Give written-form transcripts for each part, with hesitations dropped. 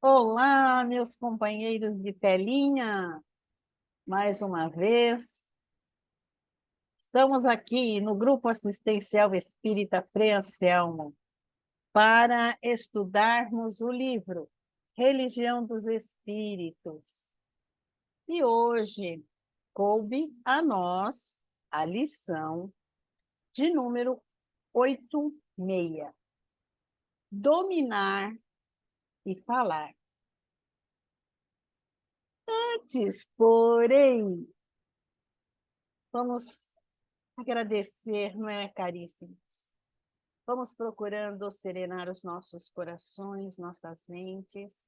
Olá, meus companheiros de telinha, mais uma vez. Estamos aqui no Grupo Assistencial Espírita Frei Anselmo para estudarmos o livro Religião dos Espíritos. E hoje coube a nós a lição de número 86, Dominar e Falar. Antes, porém, vamos agradecer, não é, caríssimos? Vamos procurando serenar os nossos corações, nossas mentes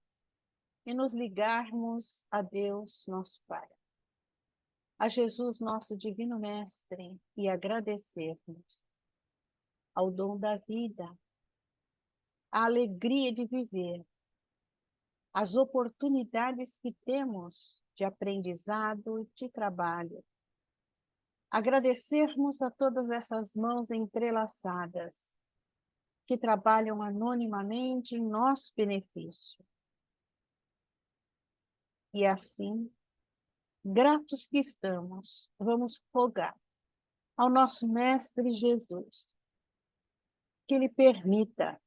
e nos ligarmos a Deus, nosso Pai, a Jesus, nosso Divino Mestre, e agradecermos ao dom da vida, a alegria de viver, as oportunidades que temos de aprendizado e de trabalho. Agradecermos a todas essas mãos entrelaçadas que trabalham anonimamente em nosso benefício. E assim, gratos que estamos, vamos rogar ao nosso Mestre Jesus que Ele permita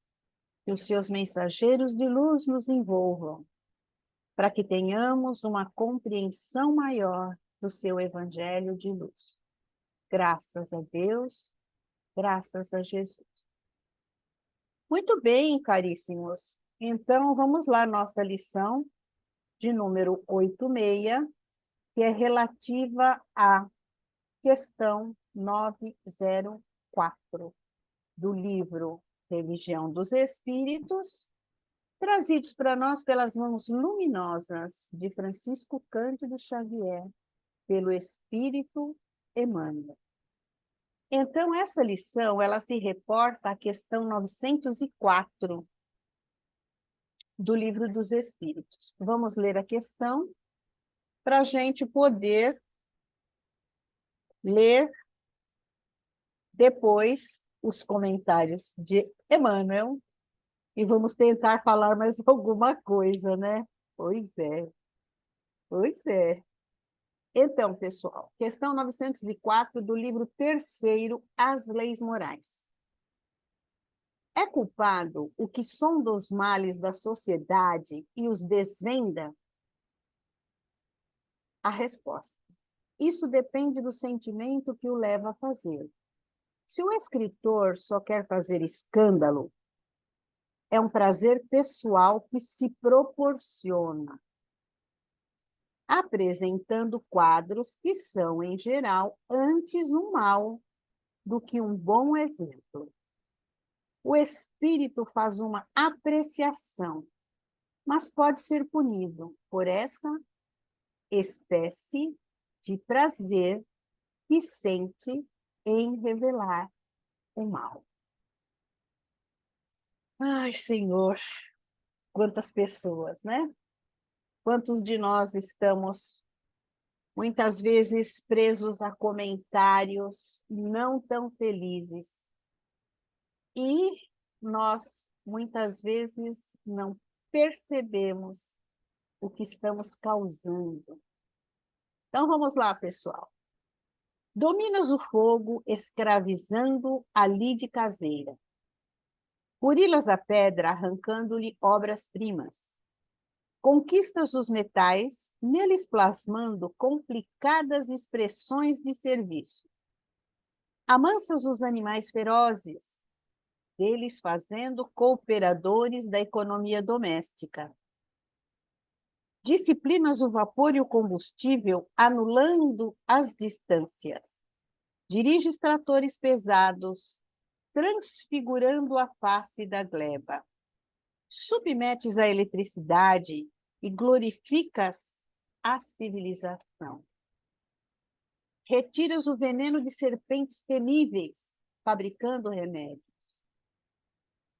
que os seus mensageiros de luz nos envolvam, para que tenhamos uma compreensão maior do seu Evangelho de luz. Graças a Deus, graças a Jesus. Muito bem, caríssimos. Então, vamos lá, nossa lição de número 86, que é relativa à questão 904 do livro Religião dos Espíritos, trazidos para nós pelas mãos luminosas de Francisco Cândido Xavier, pelo Espírito Emmanuel. Então, essa lição, ela se reporta à questão 904 do livro dos Espíritos. Vamos ler a questão para a gente poder ler depois os comentários de Emmanuel e vamos tentar falar mais alguma coisa, né? Pois é, pois é. Então, pessoal, questão 904 do livro terceiro, As Leis Morais. É culpado o que sonda os males da sociedade e os desvenda? A resposta: isso depende do sentimento que o leva a fazer. Se o escritor só quer fazer escândalo, é um prazer pessoal que se proporciona, apresentando quadros que são, em geral, antes um mal do que um bom exemplo. O espírito faz uma apreciação, mas pode ser punido por essa espécie de prazer que sente em revelar o mal. Ai, Senhor, quantas pessoas, né? Quantos de nós estamos muitas vezes presos a comentários não tão felizes e nós muitas vezes não percebemos o que estamos causando. Então vamos lá, pessoal. Dominas o fogo, escravizando a lide caseira. Burilas a pedra, arrancando-lhe obras-primas. Conquistas os metais, neles plasmando complicadas expressões de serviço. Amansas os animais ferozes, deles fazendo cooperadores da economia doméstica. Disciplinas o vapor e o combustível, anulando as distâncias. Diriges tratores pesados, transfigurando a face da gleba. Submetes a eletricidade e glorificas a civilização. Retiras o veneno de serpentes temíveis, fabricando remédios.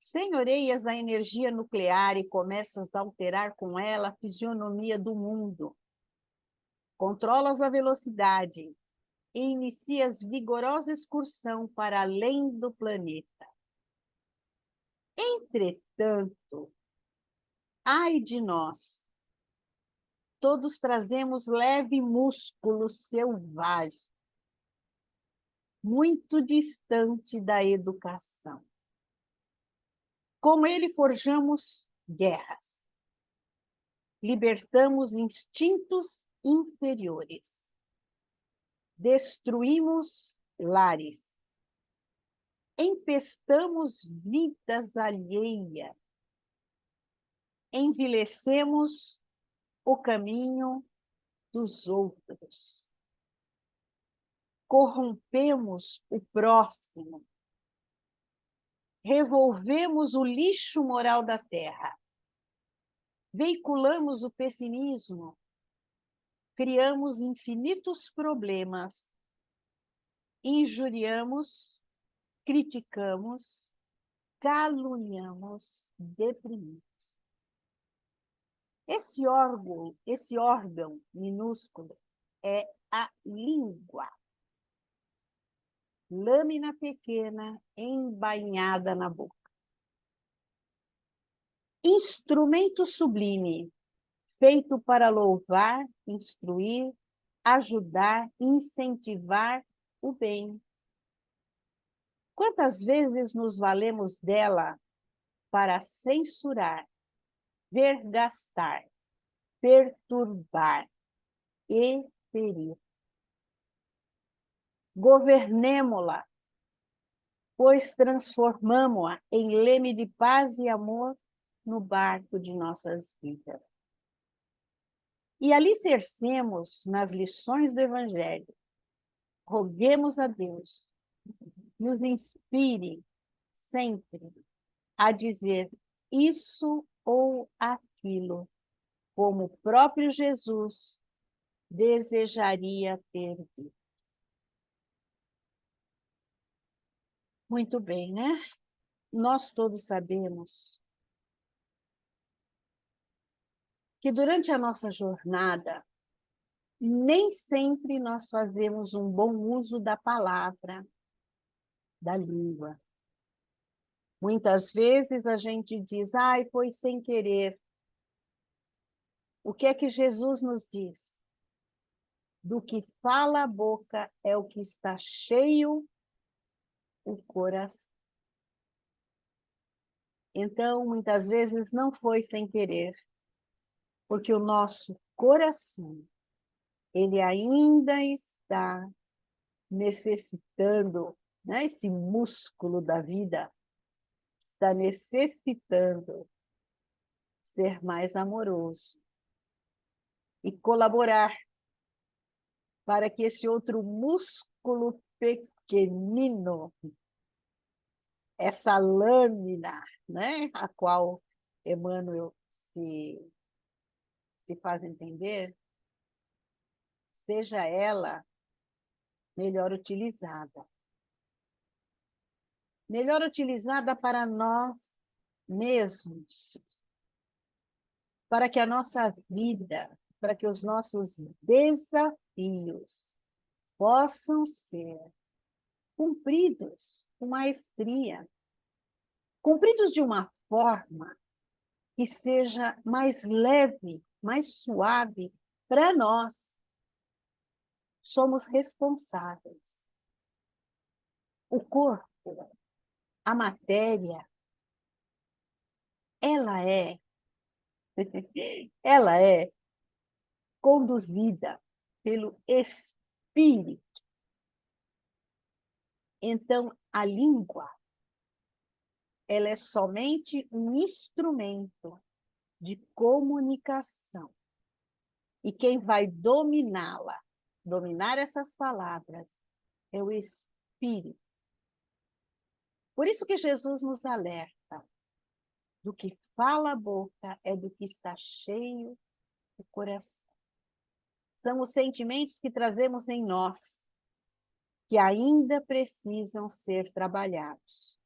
Senhoreias a energia nuclear e começas a alterar com ela a fisionomia do mundo. Controlas a velocidade e inicias vigorosa excursão para além do planeta. Entretanto, Ai de nós, todos trazemos leve músculo selvagem, muito distante da educação. Com ele forjamos guerras, libertamos instintos inferiores, destruímos lares, empestamos vidas alheias, envilecemos o caminho dos outros, corrompemos o próximo, revolvemos o lixo moral da terra, veiculamos o pessimismo, criamos infinitos problemas, injuriamos, criticamos, caluniamos, deprimimos. Esse órgão minúsculo é a língua. Lâmina pequena embainhada na boca. Instrumento sublime, feito para louvar, instruir, ajudar, incentivar o bem. Quantas vezes nos valemos dela para censurar, vergastar, perturbar e ferir? Governemo-la, pois transformamo-a em leme de paz e amor no barco de nossas vidas. E alicercemos nas lições do Evangelho. Roguemos a Deus, nos inspire sempre a dizer isso ou aquilo, como o próprio Jesus desejaria ter dito. Muito bem, né? Nós todos sabemos que durante a nossa jornada, nem sempre nós fazemos um bom uso da palavra, da língua. Muitas vezes a gente diz, ai, foi sem querer. O que é que Jesus nos diz? Do que fala a boca é o que está cheio o coração. Então, muitas vezes não foi sem querer, porque o nosso coração, ele ainda está necessitando, né? Esse músculo da vida está necessitando ser mais amoroso e colaborar para que esse outro músculo pequenino, essa lâmina, né, a qual Emmanuel se faz entender, seja ela melhor utilizada. Melhor utilizada para nós mesmos, para que a nossa vida, para que os nossos desafios possam ser cumpridos com maestria, cumpridos de uma forma que seja mais leve, mais suave para nós. Somos responsáveis. O corpo, a matéria, ela é, ela é conduzida pelo espírito. Então, a língua, ela é somente um instrumento de comunicação. E quem vai dominá-la, dominar essas palavras, é o espírito. Por isso que Jesus nos alerta, do que fala a boca é do que está cheio o coração. São os sentimentos que trazemos em nós, que ainda precisam ser trabalhados.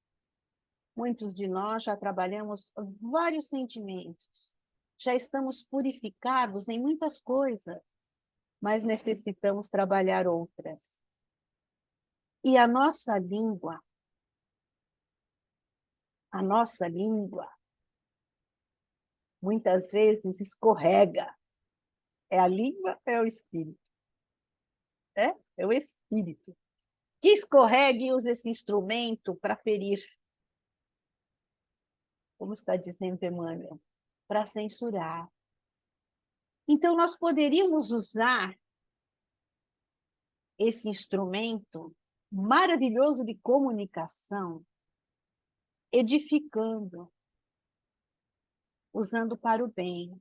Muitos de nós já trabalhamos vários sentimentos, já estamos purificados em muitas coisas, mas necessitamos trabalhar outras. E a nossa língua, muitas vezes escorrega. É a língua ou é o espírito? É o espírito. Que escorrega e usa esse instrumento para ferir. Como está dizendo Emmanuel? Para censurar. Então, nós poderíamos usar esse instrumento maravilhoso de comunicação, edificando, usando para o bem.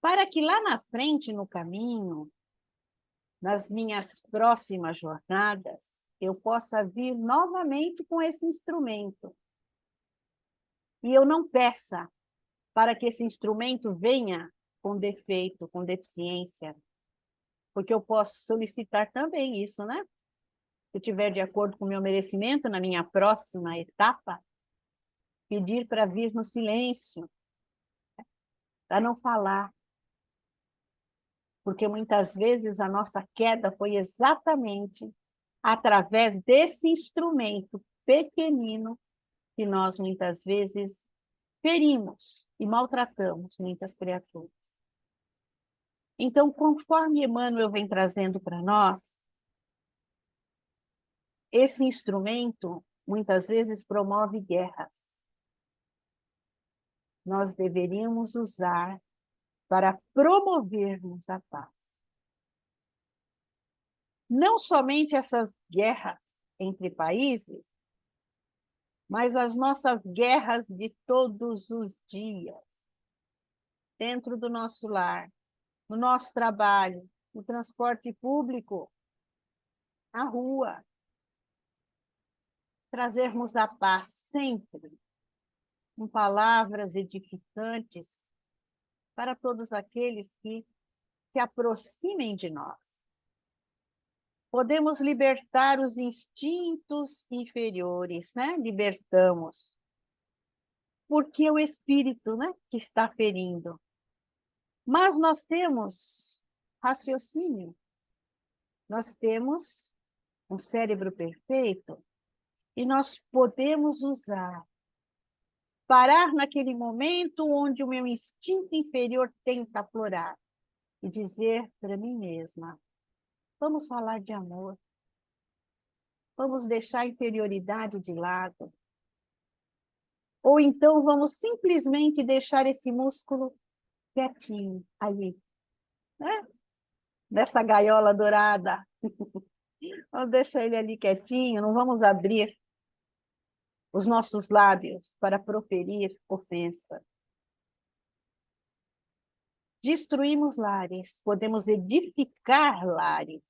Para que lá na frente, no caminho, nas minhas próximas jornadas, eu possa vir novamente com esse instrumento. E eu não peça para que esse instrumento venha com defeito, com deficiência, porque eu posso solicitar também isso, né? Se eu tiver de acordo com o meu merecimento, na minha próxima etapa, pedir para vir no silêncio, para não falar. Porque muitas vezes a nossa queda foi exatamente através desse instrumento pequenino que nós muitas vezes ferimos e maltratamos muitas criaturas. Então, conforme Emmanuel vem trazendo para nós, esse instrumento muitas vezes promove guerras. Nós deveríamos usar para promovermos a paz. Não somente essas guerras entre países, mas as nossas guerras de todos os dias, dentro do nosso lar, no nosso trabalho, no transporte público, na rua. Trazermos a paz sempre, com palavras edificantes, para todos aqueles que se aproximem de nós. Podemos libertar os instintos inferiores, né? Libertamos. Porque é o espírito, né, que está ferindo. Mas nós temos raciocínio, nós temos um cérebro perfeito e nós podemos usar, parar naquele momento onde o meu instinto inferior tenta aflorar e dizer para mim mesma, vamos falar de amor, vamos deixar a inferioridade de lado, ou então vamos simplesmente deixar esse músculo quietinho ali, né? Nessa gaiola dourada. Vamos deixar ele ali quietinho, não vamos abrir os nossos lábios para proferir ofensa. Destruímos lares, podemos edificar lares,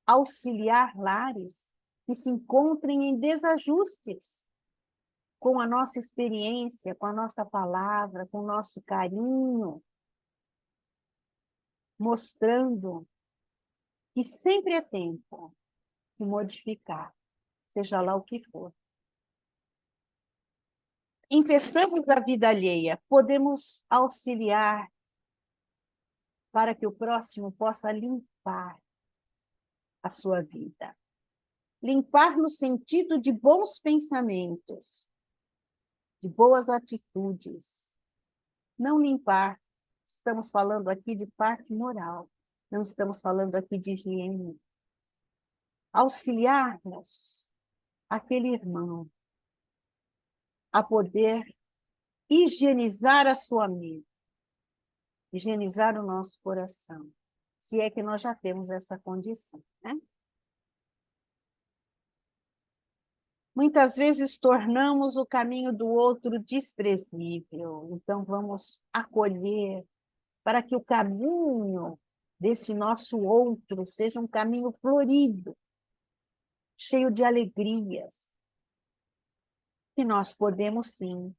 auxiliar lares que se encontrem em desajustes com a nossa experiência, com a nossa palavra, com o nosso carinho, mostrando que sempre é tempo de modificar, seja lá o que for. Emprestamos a vida alheia, podemos auxiliar para que o próximo possa limpar a sua vida. Limpar no sentido de bons pensamentos, de boas atitudes. Não limpar, estamos falando aqui de parte moral, não estamos falando aqui de higiene. Auxiliarmos aquele irmão a poder higienizar a sua mente, higienizar o nosso coração, se é que nós já temos essa condição, né? Muitas vezes tornamos o caminho do outro desprezível, então vamos acolher para que o caminho desse nosso outro seja um caminho florido, cheio de alegrias, que nós podemos sim,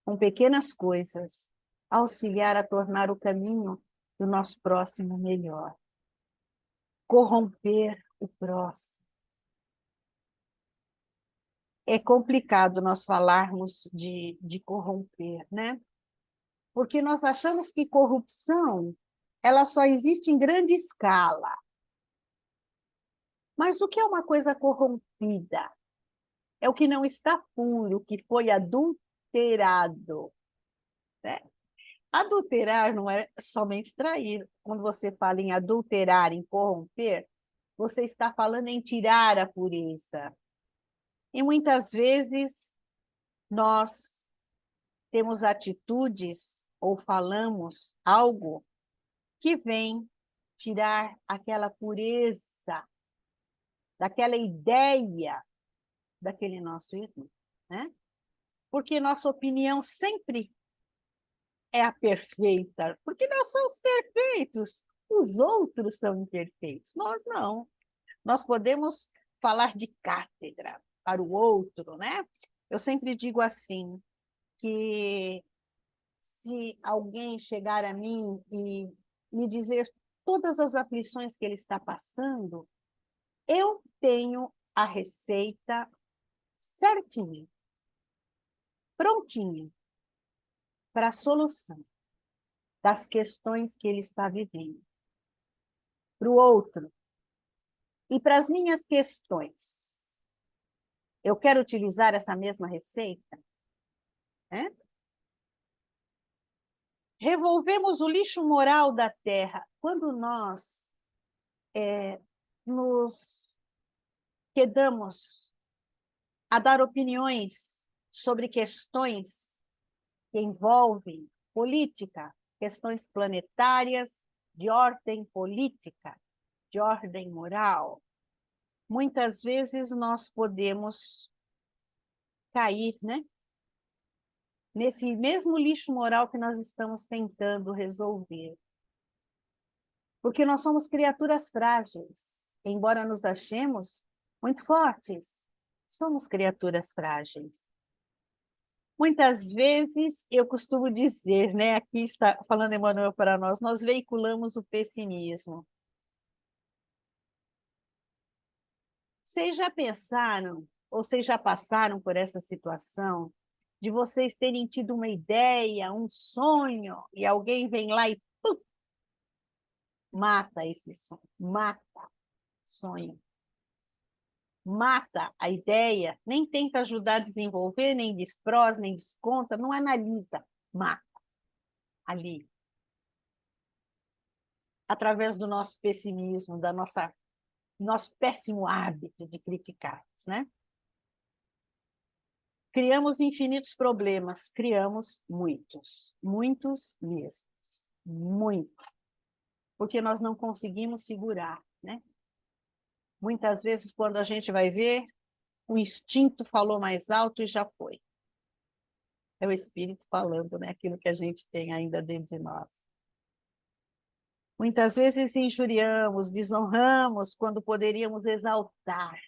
com pequenas coisas, auxiliar a tornar o caminho do nosso próximo melhor. Corromper o próximo. É complicado nós falarmos de corromper, né? Porque nós achamos que corrupção ela só existe em grande escala. Mas o que é uma coisa corrompida? É o que não está puro, o que foi adulterado. adulterado, né? Adulterar não é somente trair. Quando você fala em adulterar, em corromper, você está falando em tirar a pureza. E muitas vezes nós temos atitudes ou falamos algo que vem tirar aquela pureza, daquela ideia daquele nosso irmão, né? Porque nossa opinião sempre é a perfeita, porque nós somos perfeitos, os outros são imperfeitos, nós não. Nós podemos falar de cátedra para o outro, né? Eu sempre digo assim, que se alguém chegar a mim e me dizer todas as aflições que ele está passando, eu tenho a receita certinha, prontinha, para a solução das questões que ele está vivendo. Para o outro. E para as minhas questões, eu quero utilizar essa mesma receita, né? Revolvemos o lixo moral da terra. Quando nós nos quedamos a dar opiniões sobre questões que envolvem política, questões planetárias, de ordem política, de ordem moral, muitas vezes nós podemos cair, né? Nesse mesmo lixo moral que nós estamos tentando resolver. Porque nós somos criaturas frágeis. Embora nos achemos muito fortes, somos criaturas frágeis. Muitas vezes, eu costumo dizer, né, aqui está falando Emmanuel para nós veiculamos o pessimismo. Vocês já pensaram, ou vocês já passaram por essa situação, de vocês terem tido uma ideia, um sonho, e alguém vem lá e pum, mata esse sonho, mata o sonho, mata a ideia, nem tenta ajudar a desenvolver, nem desprosa, nem desconta, não analisa, mata ali. Através do nosso pessimismo, da nosso péssimo hábito de criticar, né? Criamos infinitos problemas, criamos muitos, muitos mesmo, muito, porque nós não conseguimos segurar, né? Muitas vezes, quando a gente vai ver, o instinto falou mais alto e já foi. É o espírito falando, né? Aquilo que a gente tem ainda dentro de nós. Muitas vezes injuriamos, desonramos, quando poderíamos exaltar.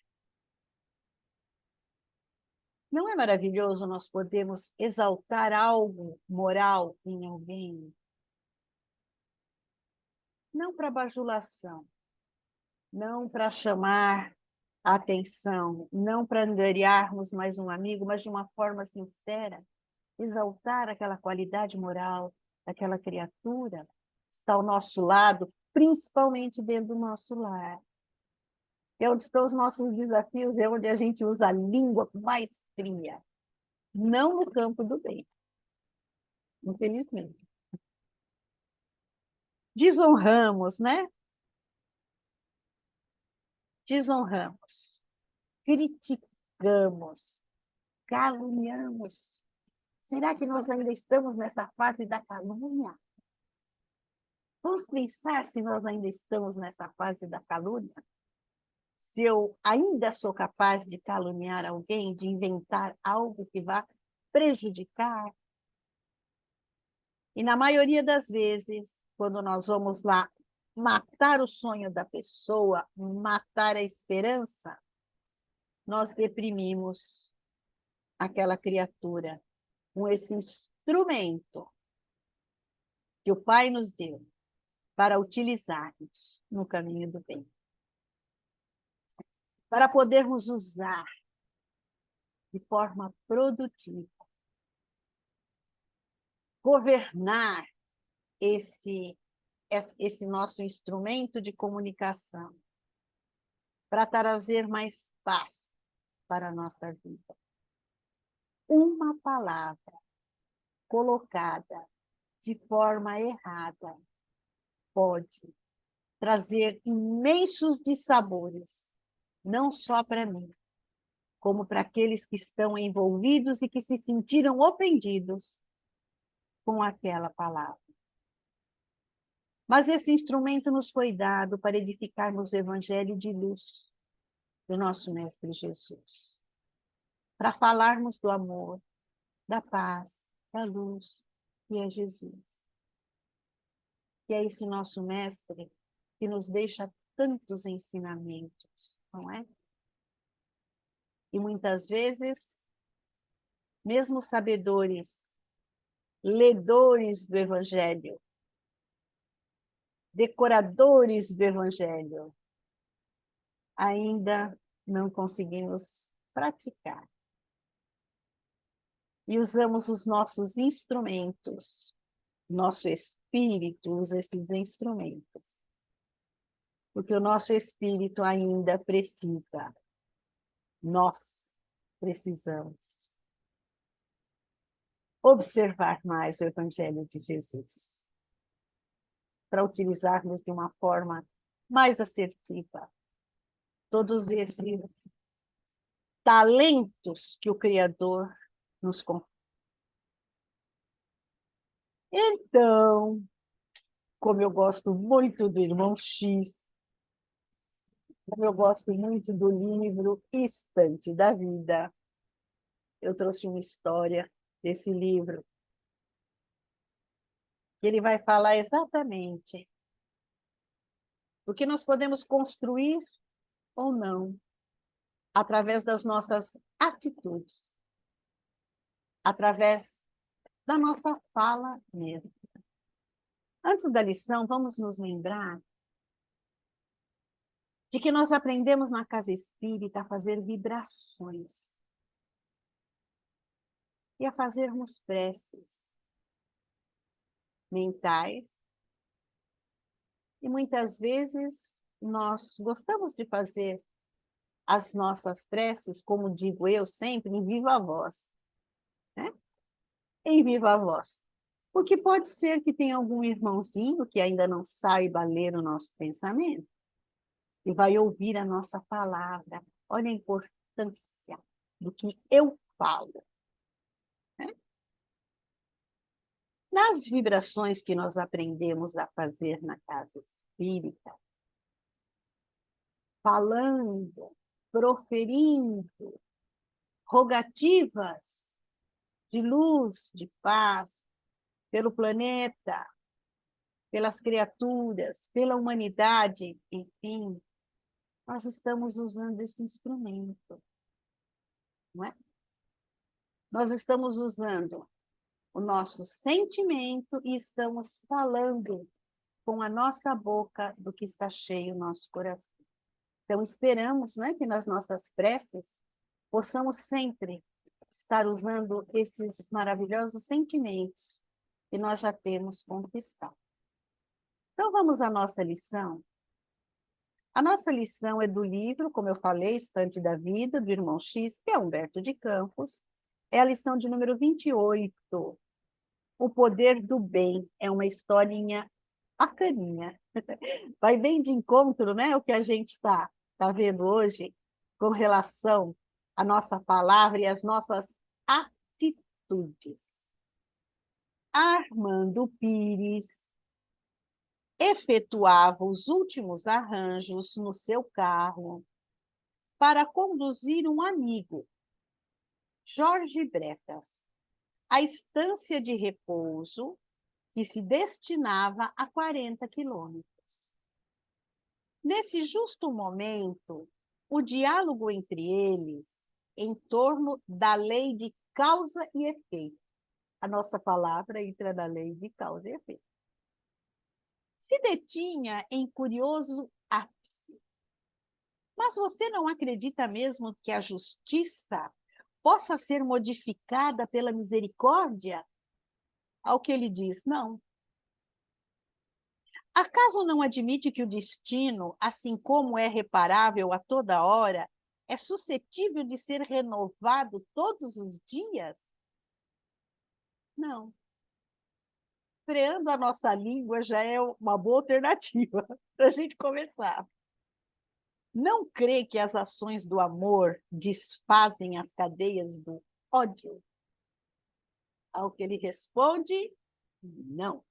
Não é maravilhoso nós podermos exaltar algo moral em alguém? Não para bajulação, não para chamar a atenção, não para angariarmos mais um amigo, mas de uma forma sincera, exaltar aquela qualidade moral daquela criatura que está ao nosso lado, principalmente dentro do nosso lar. É onde estão os nossos desafios, é onde a gente usa a língua com maestria, não no campo do bem, infelizmente. Desonramos, né? Desonramos, criticamos, caluniamos. Será que nós ainda estamos nessa fase da calúnia? Vamos pensar se nós ainda estamos nessa fase da calúnia? Se eu ainda sou capaz de caluniar alguém, de inventar algo que vá prejudicar? E na maioria das vezes, quando nós vamos lá matar o sonho da pessoa, matar a esperança, nós deprimimos aquela criatura com esse instrumento que o Pai nos deu para utilizarmos no caminho do bem. Para podermos usar de forma produtiva, governar esse nosso instrumento de comunicação, para trazer mais paz para a nossa vida. uma palavra colocada de forma errada pode trazer imensos dissabores, não só para mim, como para aqueles que estão envolvidos e que se sentiram ofendidos com aquela palavra. Mas esse instrumento nos foi dado para edificarmos o evangelho de luz do nosso Mestre Jesus, para falarmos do amor, da paz, da luz, que é Jesus. Que é esse nosso Mestre que nos deixa tantos ensinamentos, não é? E muitas vezes, mesmo sabedores, ledores do Evangelho, decoradores do Evangelho, ainda não conseguimos praticar. E usamos os nossos instrumentos, nosso espírito usa esses instrumentos, porque o nosso espírito ainda precisa, nós precisamos observar mais o Evangelho de Jesus, para utilizarmos de uma forma mais assertiva todos esses talentos que o Criador nos confere. Então, como eu gosto muito do Irmão X, como eu gosto muito do livro Estante da Vida, eu trouxe uma história desse livro, que ele vai falar exatamente o que nós podemos construir ou não, através das nossas atitudes, através da nossa fala mesmo. Antes da lição, vamos nos lembrar de que nós aprendemos na casa espírita a fazer vibrações e a fazermos preces mentais. E muitas vezes nós gostamos de fazer as nossas preces, como digo eu sempre, em viva voz, né? Em viva voz. Porque pode ser que tenha algum irmãozinho que ainda não saiba ler o nosso pensamento e vai ouvir a nossa palavra. Olha a importância do que eu falo, né? Nas vibrações que nós aprendemos a fazer na casa espírita, falando, proferindo rogativas de luz, de paz, pelo planeta, pelas criaturas, pela humanidade, enfim, nós estamos usando esse instrumento, não é? Nós estamos usando o nosso sentimento e estamos falando com a nossa boca do que está cheio o nosso coração. Então, esperamos, né, que nas nossas preces possamos sempre estar usando esses maravilhosos sentimentos que nós já temos conquistado. Então, vamos à nossa lição. A nossa lição é do livro, como eu falei, Estante da Vida, do Irmão X, que é Humberto de Campos. É a lição de número 28. O Poder do Bem. É uma historinha bacaninha. Vai bem de encontro, né, o que a gente está vendo hoje com relação à nossa palavra e às nossas atitudes. Armando Pires efetuava os últimos arranjos no seu carro para conduzir um amigo, Jorge Bretas, à estância de repouso que se destinava a 40 quilômetros. Nesse justo momento, o diálogo entre eles em torno da lei de causa e efeito. A nossa palavra entra na lei de causa e efeito. Se detinha em curioso ápice. Mas você não acredita mesmo que a justiça possa ser modificada pela misericórdia? Ao que ele diz, não. Acaso não admite que o destino, assim como é reparável a toda hora, é suscetível de ser renovado todos os dias? Não. Freando a nossa língua já é uma boa alternativa para a gente começar. Não crê que as ações do amor desfazem as cadeias do ódio? Ao que ele responde, não.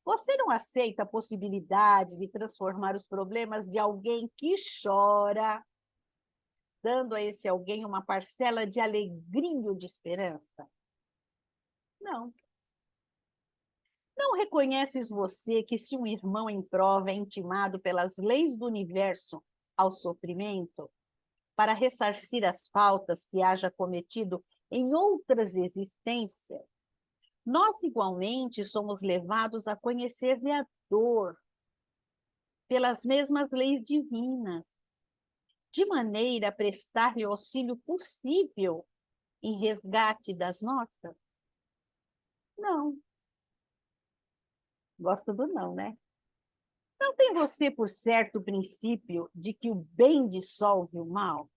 Você não aceita a possibilidade de transformar os problemas de alguém que chora, dando a esse alguém uma parcela de alegria ou de esperança? Não. Não reconheces você que se um irmão em prova é intimado pelas leis do universo ao sofrimento, para ressarcir as faltas que haja cometido em outras existências, nós igualmente somos levados a conhecer-lhe a dor pelas mesmas leis divinas, de maneira a prestar-lhe o auxílio possível em resgate das nossas? Não. Gosta do não, né? Não tem você por certo o princípio de que o bem dissolve o mal?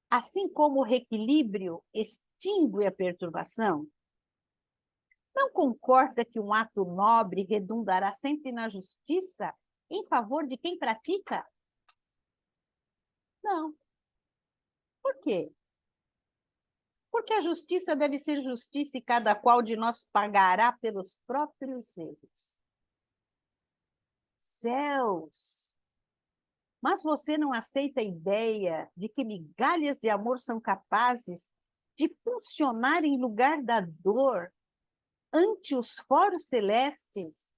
Assim como o reequilíbrio extingue a perturbação? Não concorda que um ato nobre redundará sempre na justiça em favor de quem pratica? Não. Por quê? Porque a justiça deve ser justiça e cada qual de nós pagará pelos próprios erros. Céus! Mas você não aceita a ideia de que migalhas de amor são capazes de funcionar em lugar da dor ante os foros celestes,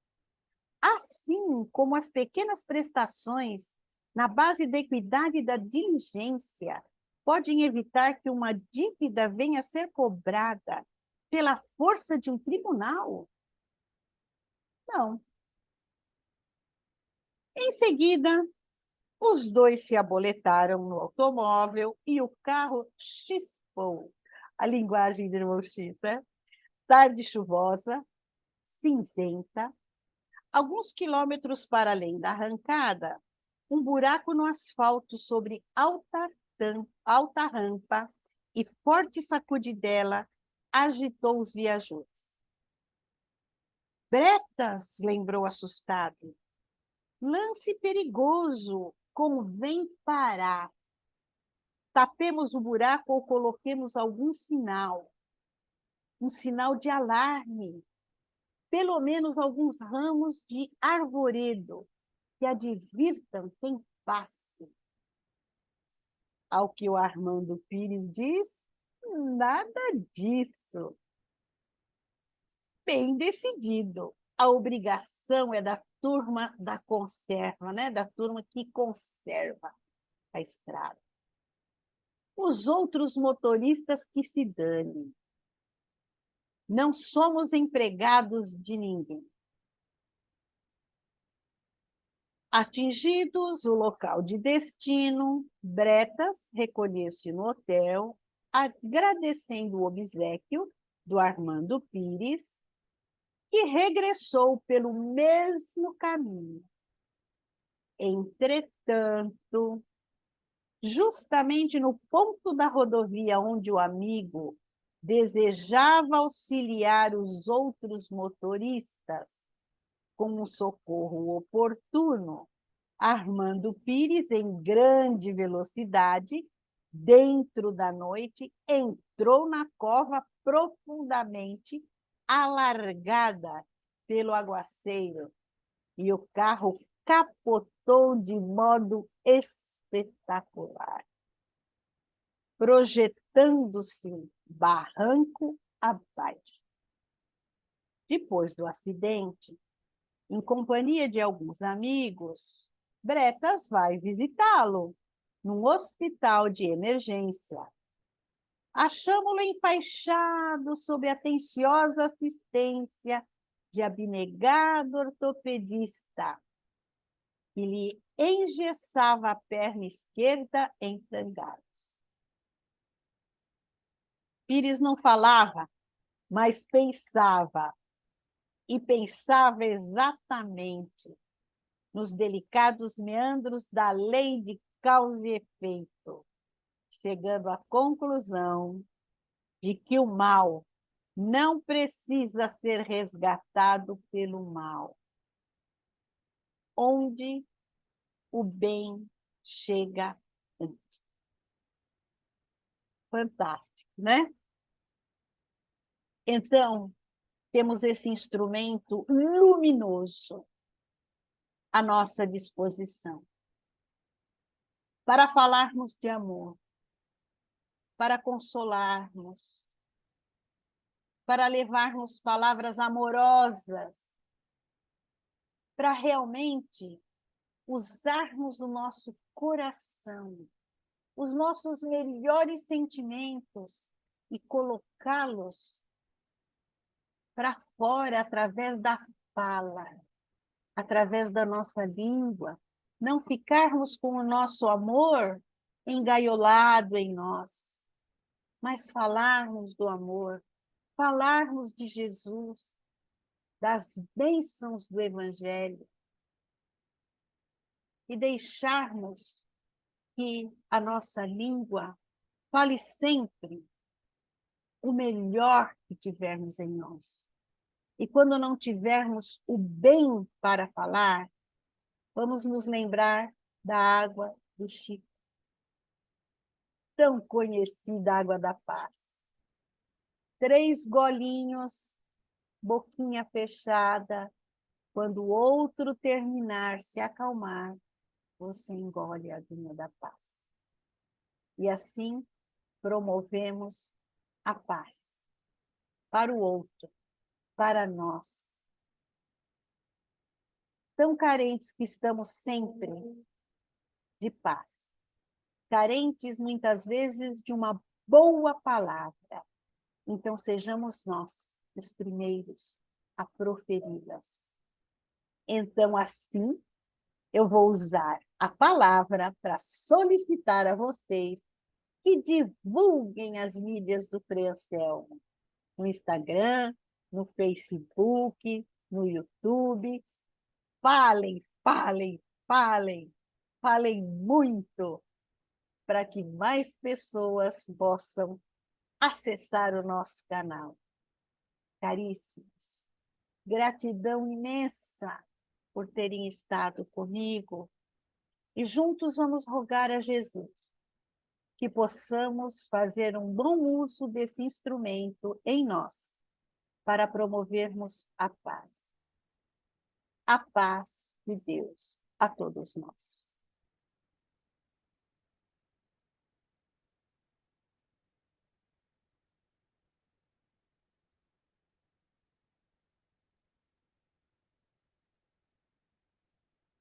assim como as pequenas prestações na base da equidade e da diligência podem evitar que uma dívida venha a ser cobrada pela força de um tribunal? Não. Em seguida, os dois se aboletaram no automóvel e o carro chispou. A linguagem do irmão X, né? Tarde chuvosa, cinzenta, alguns quilômetros para além da arrancada, um buraco no asfalto sobre alta rampa e forte sacudidela agitou os viajantes. Bretas, lembrou assustado. Lance perigoso, convém parar. Tapemos o buraco ou coloquemos algum sinal. Um sinal de alarme. Pelo menos alguns ramos de arvoredo que advirtam quem passe. Ao que o Armando Pires diz, nada disso. Bem decidido. A obrigação é da turma da conserva, né? Da turma que conserva a estrada. Os outros motoristas que se danem. Não somos empregados de ninguém. Atingidos o local de destino, Bretas recolheu-se no hotel, agradecendo o obséquio do Armando Pires, que regressou pelo mesmo caminho. Entretanto, justamente no ponto da rodovia onde o amigo desejava auxiliar os outros motoristas com um socorro oportuno, Armando Pires, em grande velocidade, dentro da noite, entrou na cova profundamente alargada pelo aguaceiro e o carro capotou de modo espetacular, projetando-se barranco abaixo. Depois do acidente, em companhia de alguns amigos, Bretas vai visitá-lo num hospital de emergência. Achamo-lo enfaixado sob a atenciosa assistência de abnegado ortopedista, que lhe engessava a perna esquerda em frangalhos. Pires não falava, mas pensava, e pensava exatamente nos delicados meandros da lei de causa e efeito, chegando à conclusão de que o mal não precisa ser resgatado pelo mal, onde o bem chega antes. Fantástico, né? Então, temos esse instrumento luminoso à nossa disposição para falarmos de amor, para consolarmos, para levarmos palavras amorosas, para realmente usarmos o nosso coração, os nossos melhores sentimentos e colocá-los para fora através da fala, através da nossa língua, não ficarmos com o nosso amor engaiolado em nós, mas falarmos do amor, falarmos de Jesus, das bênçãos do Evangelho e deixarmos que a nossa língua fale sempre o melhor que tivermos em nós. E quando não tivermos o bem para falar, vamos nos lembrar da água do Chico, tão conhecida água da paz. 3 golinhos, boquinha fechada, quando o outro terminar, se acalmar, você engole a aguinha da paz. E assim promovemos a paz para o outro, para nós. Tão carentes que estamos sempre de paz. Carentes, muitas vezes, de uma boa palavra. Então, sejamos nós os primeiros a proferi-las. Então, assim, eu vou usar a palavra para solicitar a vocês que divulguem as mídias do Frei Anselmo, no Instagram, no Facebook, no YouTube. Falem, falem, falem, falem muito, para que mais pessoas possam acessar o nosso canal. Caríssimos, gratidão imensa por terem estado comigo e juntos vamos rogar a Jesus que possamos fazer um bom uso desse instrumento em nós para promovermos a paz. A paz de Deus a todos nós.